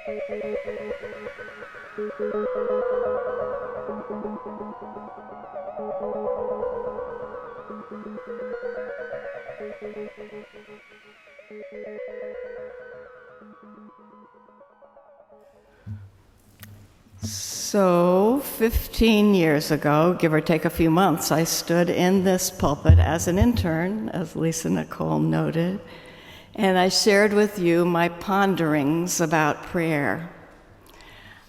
So, 15 years ago, give or take a few months, I stood in this pulpit as an intern, as Lisanicole noted, and I shared with you my ponderings about prayer.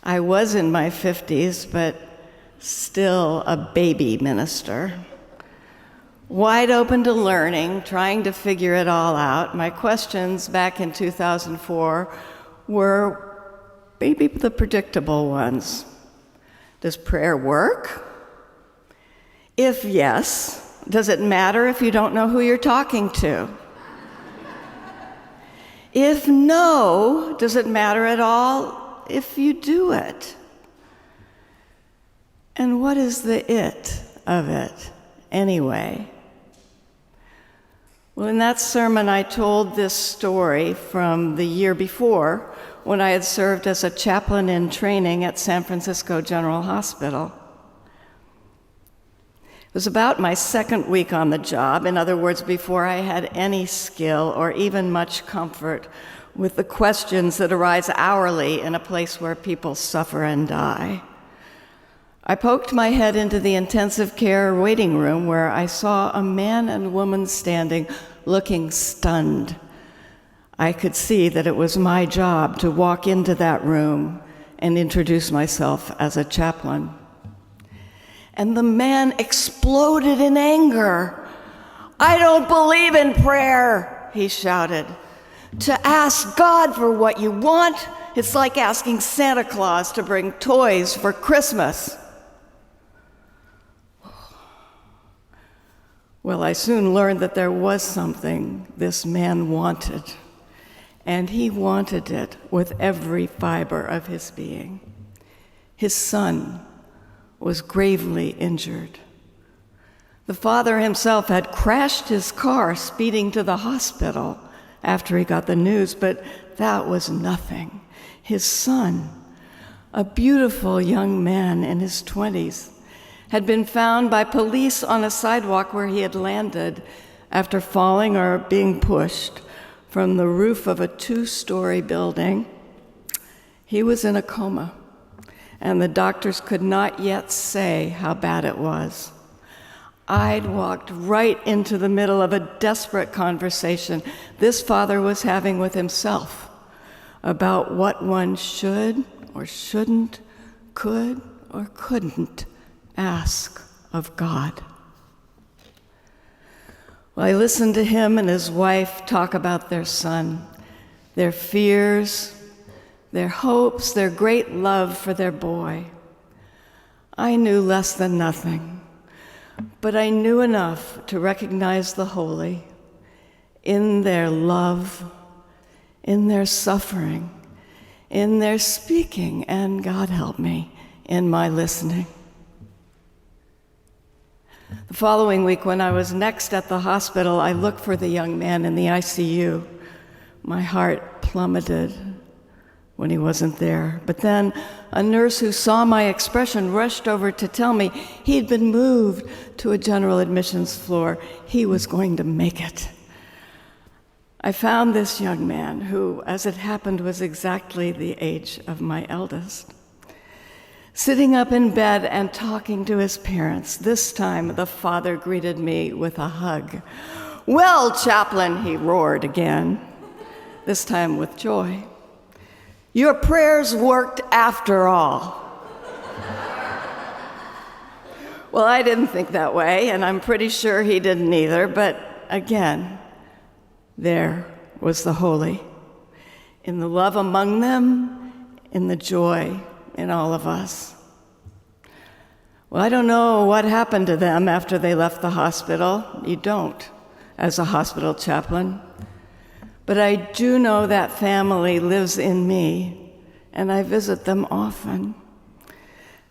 I was in my 50s, but still a baby minister. Wide open to learning, trying to figure it all out, my questions back in 2004 were maybe the predictable ones. Does prayer work? If yes, does it matter if you don't know who you're talking to? If no, does it matter at all if you do it? And what is the it of it anyway? Well, in that sermon, I told this story from the year before when I had served as a chaplain in training at San Francisco General Hospital. It was about my second week on the job, in other words, before I had any skill or even much comfort with the questions that arise hourly in a place where people suffer and die. I poked my head into the intensive care waiting room where I saw a man and woman standing, looking stunned. I could see that it was my job to walk into that room and introduce myself as a chaplain. And the man exploded in anger. "I don't believe in prayer," he shouted. "To ask God for what you want, it's like asking Santa Claus to bring toys for Christmas." Well, I soon learned that there was something this man wanted. And he wanted it with every fiber of his being. His son was gravely injured. The father himself had crashed his car speeding to the hospital after he got the news, but that was nothing. His son, a beautiful young man in his 20s, had been found by police on a sidewalk where he had landed after falling or being pushed from the roof of a 2-story building. He was in a coma, and the doctors could not yet say how bad it was. I'd walked right into the middle of a desperate conversation this father was having with himself about what one should or shouldn't, could or couldn't ask of God. Well, I listened to him and his wife talk about their son, their fears, their hopes, their great love for their boy. I knew less than nothing, but I knew enough to recognize the holy in their love, in their suffering, in their speaking, and God help me, in my listening. The following week, when I was next at the hospital, I looked for the young man in the ICU. My heart plummeted when he wasn't there. But then a nurse who saw my expression rushed over to tell me he'd been moved to a general admissions floor. He was going to make it. I found this young man who, as it happened, was exactly the age of my eldest, sitting up in bed and talking to his parents. This time, the father greeted me with a hug. "Well, chaplain," he roared again, this time with joy. "Your prayers worked after all." Well, I didn't think that way, and I'm pretty sure he didn't either, but again, there was the holy, in the love among them, in the joy in all of us. Well, I don't know what happened to them after they left the hospital. You don't, as a hospital chaplain. But I do know that family lives in me, and I visit them often.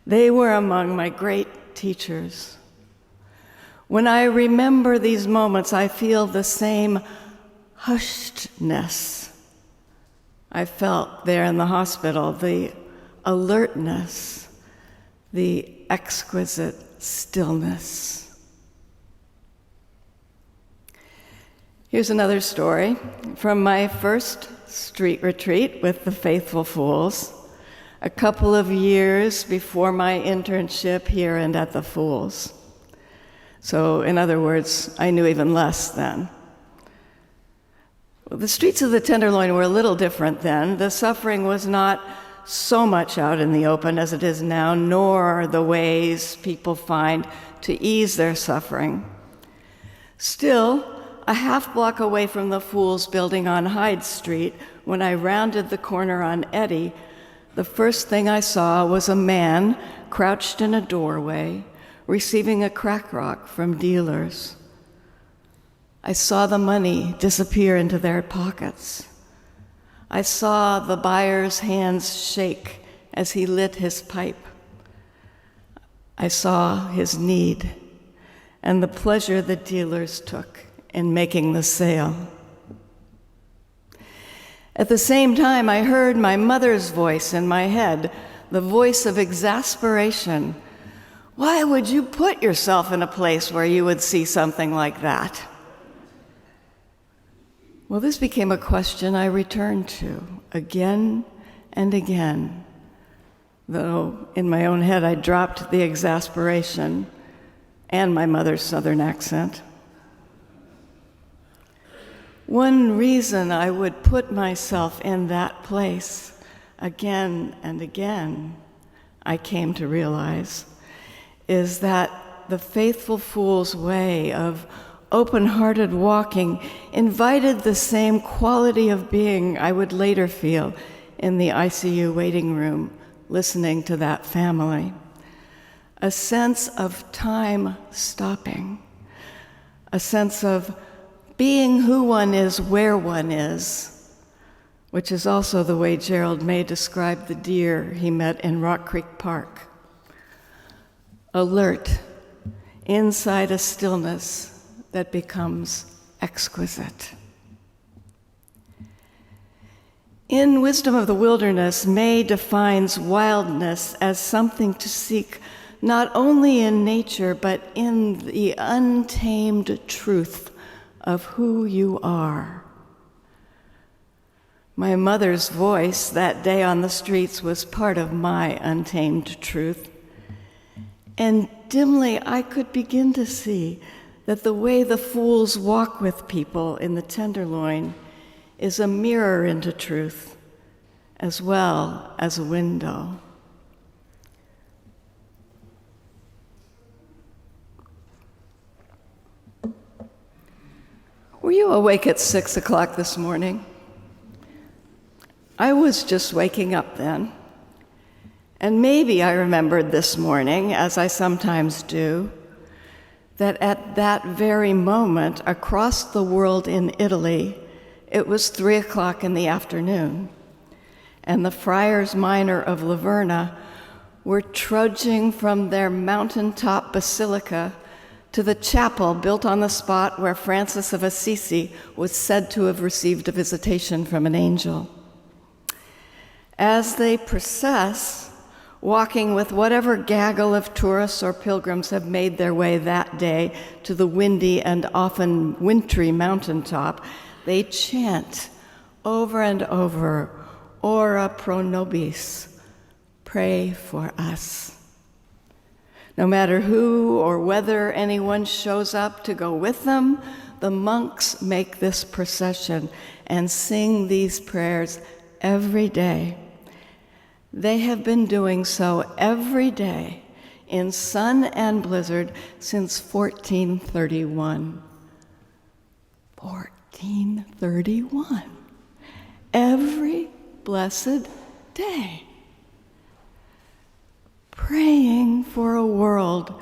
They were among my great teachers. When I remember these moments, I feel the same hushedness I felt there in the hospital the alertness, the exquisite stillness. Here's another story from my first street retreat with the Faithful Fools, a couple of years before my internship here and at the Fools. So, in other words, I knew even less then. Well, the streets of the Tenderloin were a little different then. The suffering was not so much out in the open as it is now, nor the ways people find to ease their suffering. Still, a half block away from the Fools building on Hyde Street, when I rounded the corner on Eddy, the first thing I saw was a man crouched in a doorway, receiving a crack rock from dealers. I saw the money disappear into their pockets. I saw the buyer's hands shake as he lit his pipe. I saw his need and the pleasure the dealers took in making the sale. At the same time, I heard my mother's voice in my head, the voice of exasperation. Why would you put yourself in a place where you would see something like that? Well, this became a question I returned to again and again, though in my own head I dropped the exasperation and my mother's Southern accent. One reason I would put myself in that place again and again, I came to realize, is that the Faithful Fool's way of open-hearted walking invited the same quality of being I would later feel in the ICU waiting room, listening to that family. A sense of time stopping, a sense of being who one is where one is, which is also the way Gerald May described the deer he met in Rock Creek Park. Alert, inside a stillness that becomes exquisite. In Wisdom of the Wilderness, May defines wildness as something to seek not only in nature, but in the untamed truth of who you are. My mother's voice that day on the streets was part of my untamed truth. And dimly I could begin to see that the way the fools walk with people in the Tenderloin is a mirror into truth, as well as a window. Were you awake at 6 o'clock this morning? I was just waking up then. And maybe I remembered this morning, as I sometimes do, that at that very moment across the world in Italy, it was 3 o'clock in the afternoon, and the friars minor of Laverna were trudging from their mountaintop basilica to the chapel built on the spot where Francis of Assisi was said to have received a visitation from an angel. As they process, walking with whatever gaggle of tourists or pilgrims have made their way that day to the windy and often wintry mountaintop, they chant over and over, Ora pro nobis, pray for us. No matter who or whether anyone shows up to go with them, the monks make this procession and sing these prayers every day. They have been doing so every day in sun and blizzard since 1431. 1431. Every blessed day. Praying for a world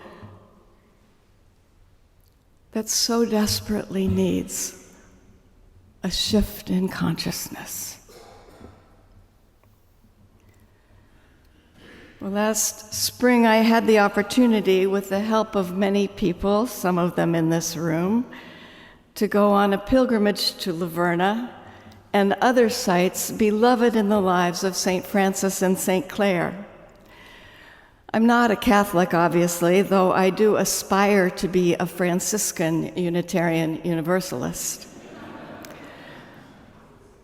that so desperately needs a shift in consciousness. Well, last spring I had the opportunity, with the help of many people, some of them in this room, to go on a pilgrimage to Laverna and other sites beloved in the lives of St. Francis and St. Clare. I'm not a Catholic, obviously, though I do aspire to be a Franciscan Unitarian Universalist.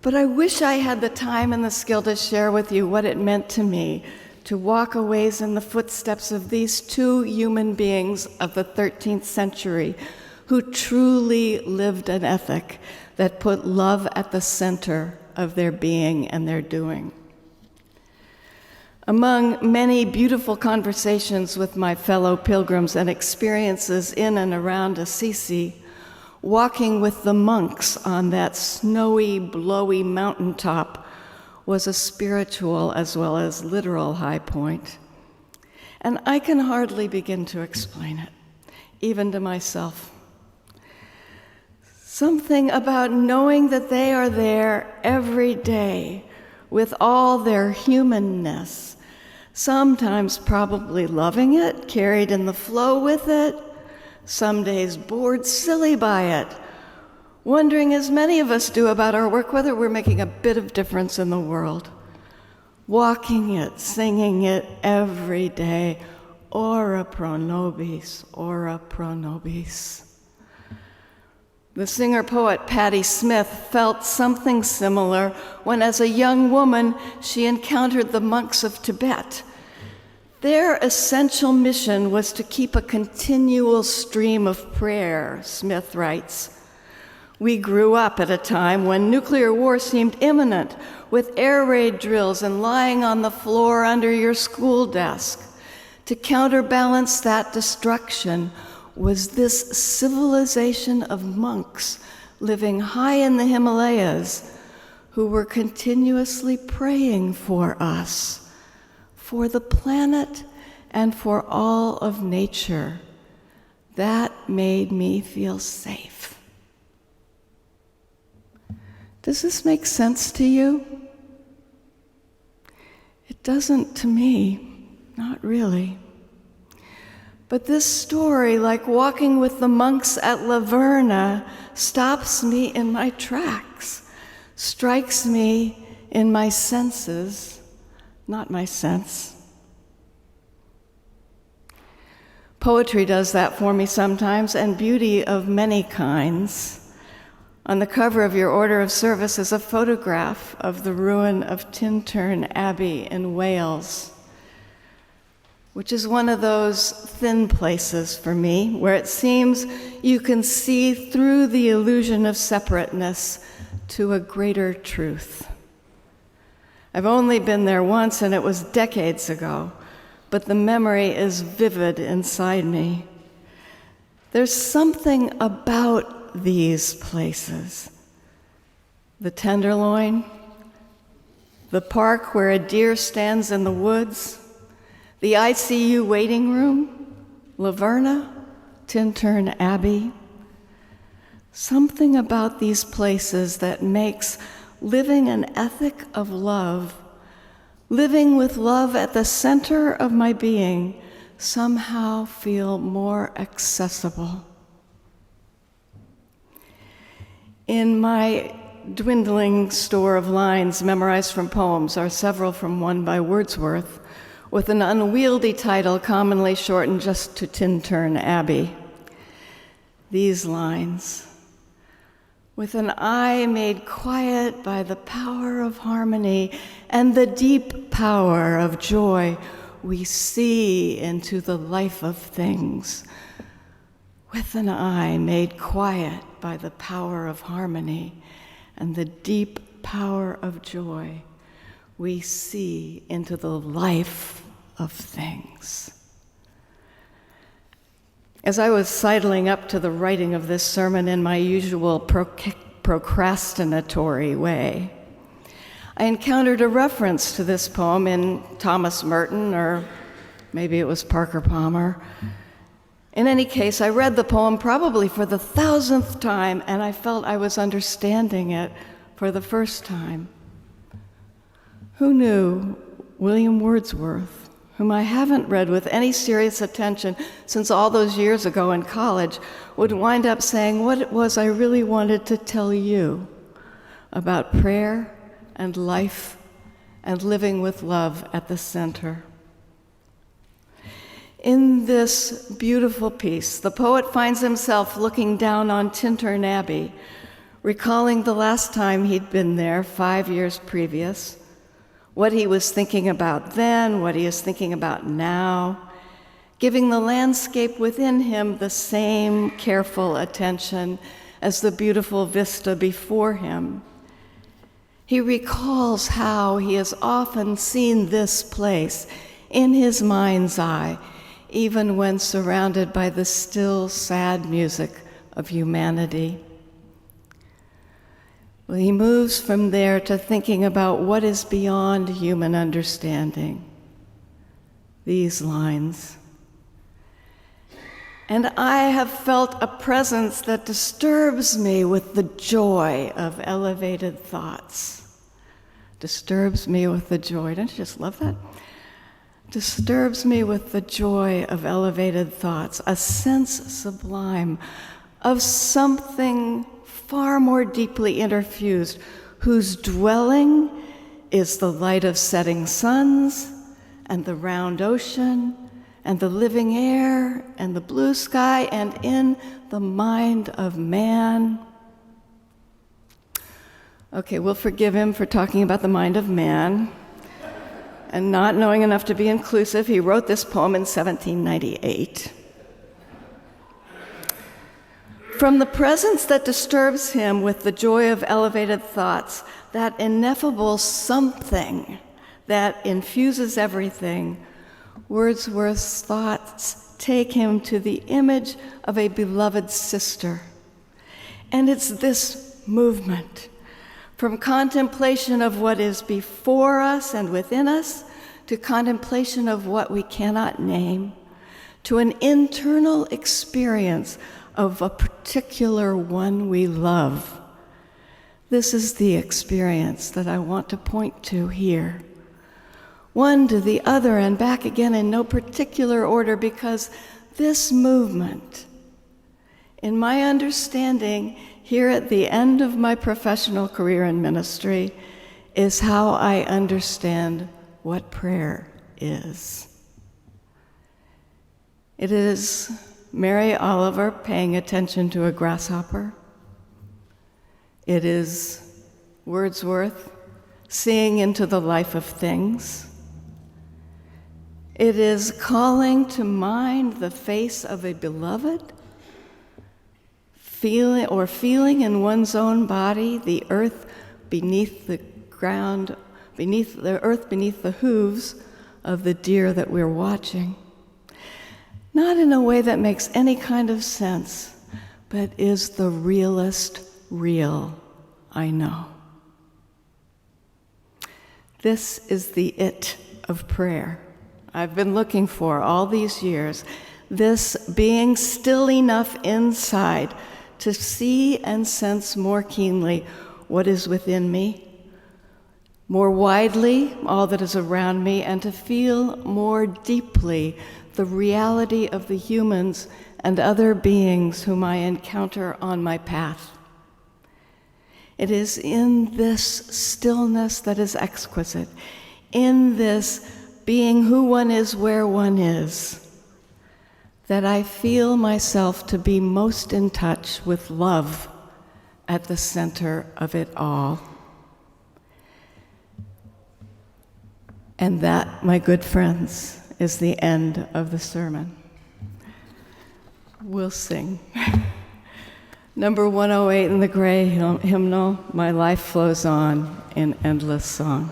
But I wish I had the time and the skill to share with you what it meant to me to walk a ways in the footsteps of these two human beings of the 13th century who truly lived an ethic that put love at the center of their being and their doing. Among many beautiful conversations with my fellow pilgrims and experiences in and around Assisi, walking with the monks on that snowy, blowy mountaintop was a spiritual as well as literal high point. And I can hardly begin to explain it, even to myself. Something about knowing that they are there every day with all their humanness, sometimes probably loving it, carried in the flow with it, some days bored silly by it, wondering, as many of us do about our work, whether we're making a bit of difference in the world. Walking it, singing it every day, ora pro nobis, ora pro nobis. The singer-poet Patti Smith felt something similar when, as a young woman, she encountered the monks of Tibet. Their essential mission was to keep a continual stream of prayer, Smith writes. We grew up at a time when nuclear war seemed imminent, with air raid drills and lying on the floor under your school desk. To counterbalance that destruction was this civilization of monks living high in the Himalayas who were continuously praying for us, for the planet, and for all of nature. That made me feel safe. Does this make sense to you? It doesn't to me, not really. But this story, like walking with the monks at La Verna, stops me in my tracks, strikes me in my senses, not my sense. Poetry does that for me sometimes, and beauty of many kinds. On the cover of your order of service is a photograph of the ruin of Tintern Abbey in Wales, which is one of those thin places for me, where it seems you can see through the illusion of separateness to a greater truth. I've only been there once, and it was decades ago, but the memory is vivid inside me. There's something about these places. The Tenderloin, the park where a deer stands in the woods, the ICU waiting room, La Verna, Tintern Abbey. Something about these places that makes living an ethic of love, living with love at the center of my being, somehow feel more accessible. In my dwindling store of lines memorized from poems are several from one by Wordsworth, with an unwieldy title commonly shortened just to Tintern Abbey. These lines: with an eye made quiet by the power of harmony and the deep power of joy, we see into the life of things. With an eye made quiet by the power of harmony and the deep power of joy, we see into the life of things. As I was sidling up to the writing of this sermon in my usual procrastinatory way, I encountered a reference to this poem in Thomas Merton, or maybe it was Parker Palmer. In any case, I read the poem probably for the 1,000th time, and I felt I was understanding it for the first time. Who knew William Wordsworth, whom I haven't read with any serious attention since all those years ago in college, would wind up saying what it was I really wanted to tell you about prayer and life and living with love at the center. In this beautiful piece, the poet finds himself looking down on Tintern Abbey, recalling the last time he'd been there 5 years previous, what he was thinking about then, what he is thinking about now, giving the landscape within him the same careful attention as the beautiful vista before him. He recalls how he has often seen this place in his mind's eye, even when surrounded by the still, sad music of humanity. Well, he moves from there to thinking about what is beyond human understanding. These lines. And I have felt a presence that disturbs me with the joy of elevated thoughts. Disturbs me with the joy. Don't you just love that? Disturbs me with the joy of elevated thoughts, a sense sublime of something far more deeply interfused, whose dwelling is the light of setting suns and the round ocean and the living air and the blue sky and in the mind of man. Okay, we'll forgive him for talking about the mind of man and not knowing enough to be inclusive. He wrote this poem in 1798. From the presence that disturbs him with the joy of elevated thoughts, that ineffable something that infuses everything, Wordsworth's thoughts take him to the image of a beloved sister. And it's this movement, from contemplation of what is before us and within us, to contemplation of what we cannot name, to an internal experience of a particular one we love. This is the experience that I want to point to here. One to the other and back again in no particular order, because this movement, in my understanding, here at the end of my professional career in ministry, is how I understand what prayer is. It is Mary Oliver paying attention to a grasshopper. It is Wordsworth seeing into the life of things. It is calling to mind the face of a beloved, feeling in one's own body the earth beneath the ground, beneath the hooves of the deer that we're watching. Not in a way that makes any kind of sense, but is the realest real I know. This is the it of prayer I've been looking for all these years, this being still enough inside to see and sense more keenly what is within me, more widely all that is around me, and to feel more deeply the reality of the humans and other beings whom I encounter on my path. It is in this stillness that is exquisite, in this being who one is where one is, that I feel myself to be most in touch with love at the center of it all. And that, my good friends, is the end of the sermon. We'll sing. Number 108 in the gray hymnal, My Life Flows On in Endless Song.